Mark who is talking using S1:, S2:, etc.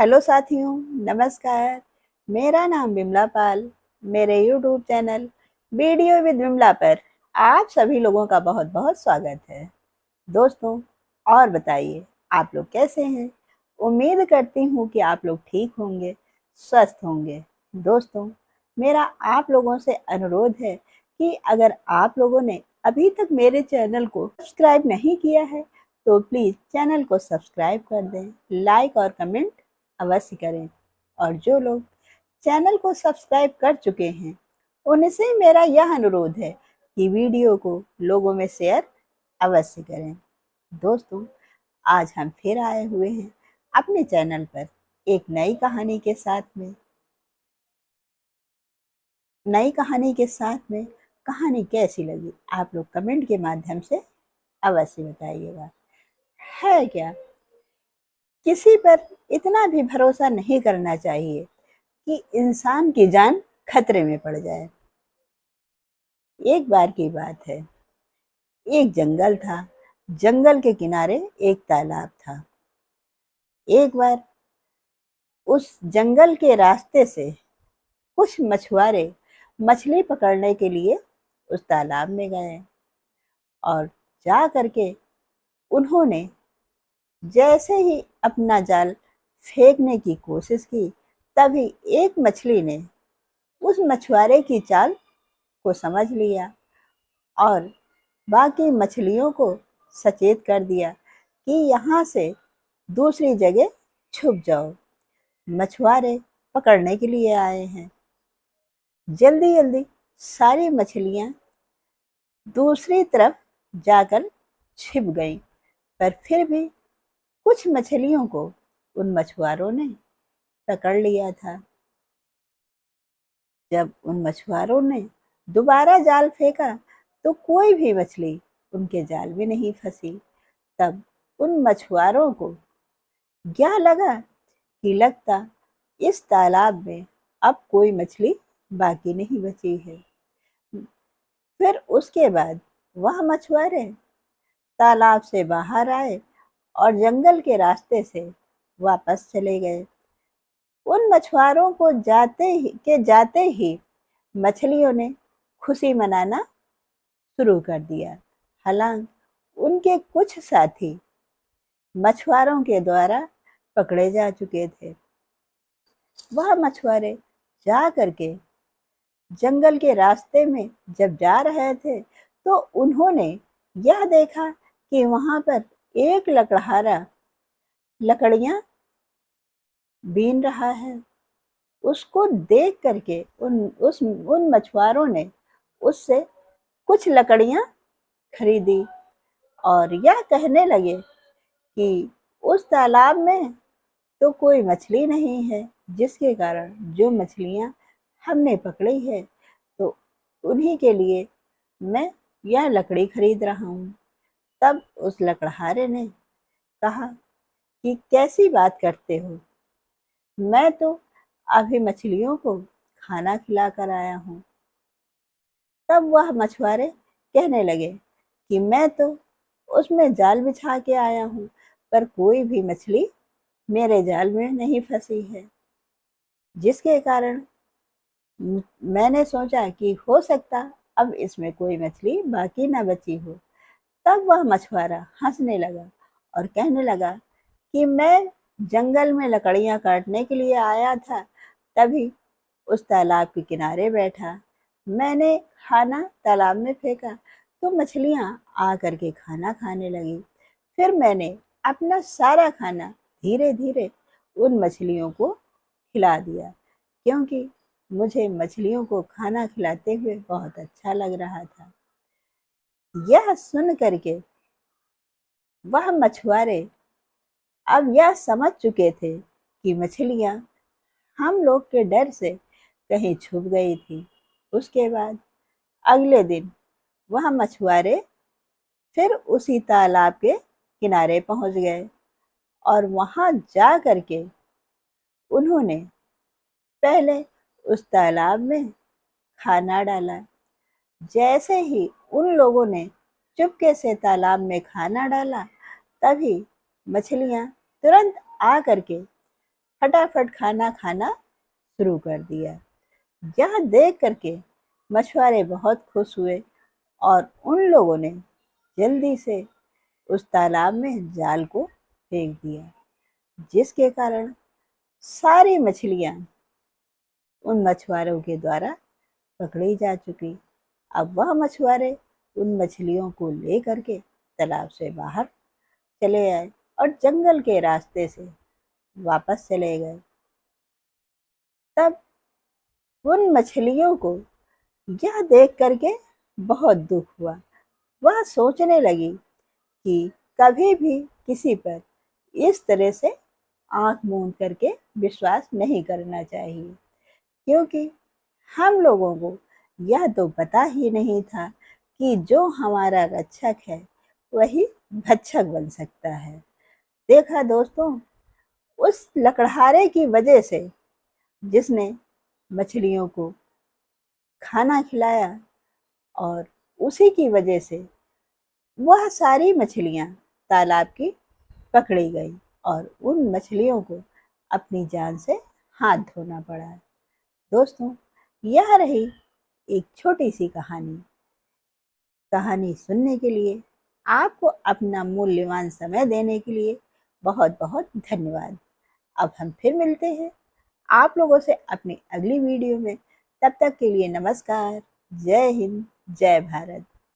S1: Hello साथियों, नमस्कार। मेरा नाम बिमला पाल। मेरे YouTube channel video with Bimla पर आप सभी लोगों का बहुत बहुत स्वागत है। दोस्तों, और बताइए आप लोग कैसे हैं? उम्मीद करती हूँ कि आप लोग ठीक होंगे, स्वस्थ होंगे। दोस्तों, मेरा आप लोगों से अनुरोध है कि अगर आप लोगों ने अभी तक मेरे चैनल को सब्सक्राइब नहीं किया है तो प्लीज़ चैनल को सब्सक्राइब कर दें, लाइक और कमेंट अवश्य करें। और जो लोग चैनल को सब्सक्राइब कर चुके हैं उनसे मेरा यह अनुरोध है कि वीडियो को लोगों में शेयर अवश्य करें। दोस्तों, आज हम फिर आए हुए हैं अपने चैनल पर एक नई कहानी के साथ में कहानी कैसी लगी आप लोग कमेंट के माध्यम से अवश्य बताइएगा। है क्या, किसी पर इतना भी भरोसा नहीं करना चाहिए कि इंसान की जान खतरे में पड़ जाए। एक बार की बात है, एक जंगल था। जंगल के किनारे एक तालाब था। एक बार उस जंगल के रास्ते से कुछ मछुआरे मछली पकड़ने के लिए उस तालाब में गए और जा करके उन्होंने जैसे ही अपना जाल फेंकने की कोशिश की, तभी एक मछली ने उस मछुआरे की चाल को समझ लिया और बाकी मछलियों को सचेत कर दिया कि यहाँ से दूसरी जगह छुप जाओ, मछुआरे पकड़ने के लिए आए हैं। जल्दी जल्दी सारी मछलियाँ दूसरी तरफ जाकर छिप गईं, पर फिर भी कुछ मछलियों को उन मछुआरों ने पकड़ लिया था। जब उन मछुआरों ने दोबारा जाल फेंका तो कोई भी मछली उनके जाल में नहीं फंसी। तब उन मछुआरों को क्या लगा कि लगता इस तालाब में अब कोई मछली बाकी नहीं बची है। फिर उसके बाद वह मछुआरे तालाब से बाहर आए और जंगल के रास्ते से वापस चले गए। उन मछुआरों को जाते ही मछलियों ने खुशी मनाना शुरू कर दिया। हालांकि उनके कुछ साथी मछुआरों के द्वारा पकड़े जा चुके थे। वह मछुआरे जा करके जंगल के रास्ते में जब जा रहे थे तो उन्होंने यह देखा कि वहां पर एक लकड़हारा लकड़ियां बीन रहा है। उसको देख करके उन मछुआरों ने उससे कुछ लकड़ियां खरीदी और यह कहने लगे कि उस तालाब में तो कोई मछली नहीं है, जिसके कारण जो मछलियां हमने पकड़ी है तो उन्हीं के लिए मैं यह लकड़ी खरीद रहा हूँ। तब उस लकड़हारे ने कहा कि कैसी बात करते हो, मैं तो अभी मछलियों को खाना खिला कर आया हूँ। तब वह मछुआरे कहने लगे कि मैं तो उसमें जाल बिछा के आया हूँ, पर कोई भी मछली मेरे जाल में नहीं फंसी है, जिसके कारण मैंने सोचा कि हो सकता अब इसमें कोई मछली बाकी ना बची हो। तब वह मछुआरा हंसने लगा और कहने लगा कि मैं जंगल में लकड़ियां काटने के लिए आया था, तभी उस तालाब के किनारे बैठा, मैंने खाना तालाब में फेंका तो मछलियां आ करके खाना खाने लगी। फिर मैंने अपना सारा खाना धीरे धीरे उन मछलियों को खिला दिया, क्योंकि मुझे मछलियों को खाना खिलाते हुए बहुत अच्छा लग रहा था। यह सुन करके वह मछुआरे अब यह समझ चुके थे कि मछलियां हम लोग के डर से कहीं छुप गई थी। उसके बाद अगले दिन वह मछुआरे फिर उसी तालाब के किनारे पहुंच गए और वहां जा करके उन्होंने पहले उस तालाब में खाना डाला। जैसे ही उन लोगों ने चुपके से तालाब में खाना डाला, तभी मछलियां तुरंत आ करके फटाफट खाना खाना शुरू कर दिया। यह देख करके मछुआरे बहुत खुश हुए और उन लोगों ने जल्दी से उस तालाब में जाल को फेंक दिया, जिसके कारण सारी मछलियां उन मछुआरों के द्वारा पकड़ी जा चुकी। अब वह मछुआरे उन मछलियों को लेकर के तालाब से बाहर चले आए और जंगल के रास्ते से वापस चले गए। तब उन मछलियों को यह देख करके बहुत दुख हुआ। वह सोचने लगी कि कभी भी किसी पर इस तरह से आंख मूंद करके विश्वास नहीं करना चाहिए, क्योंकि हम लोगों को यह तो पता ही नहीं था कि जो हमारा रक्षक है वही भक्षक बन सकता है। देखा दोस्तों, उस लकड़हारे की वजह से, जिसने मछलियों को खाना खिलाया, और उसी की वजह से वह सारी मछलियां तालाब की पकड़ी गई और उन मछलियों को अपनी जान से हाथ धोना पड़ा। दोस्तों, यह रही एक छोटी सी कहानी। कहानी सुनने के लिए, आपको अपना मूल्यवान समय देने के लिए बहुत बहुत धन्यवाद। अब हम फिर मिलते हैं आप लोगों से अपनी अगली वीडियो में। तब तक के लिए नमस्कार। जय हिंद, जय भारत।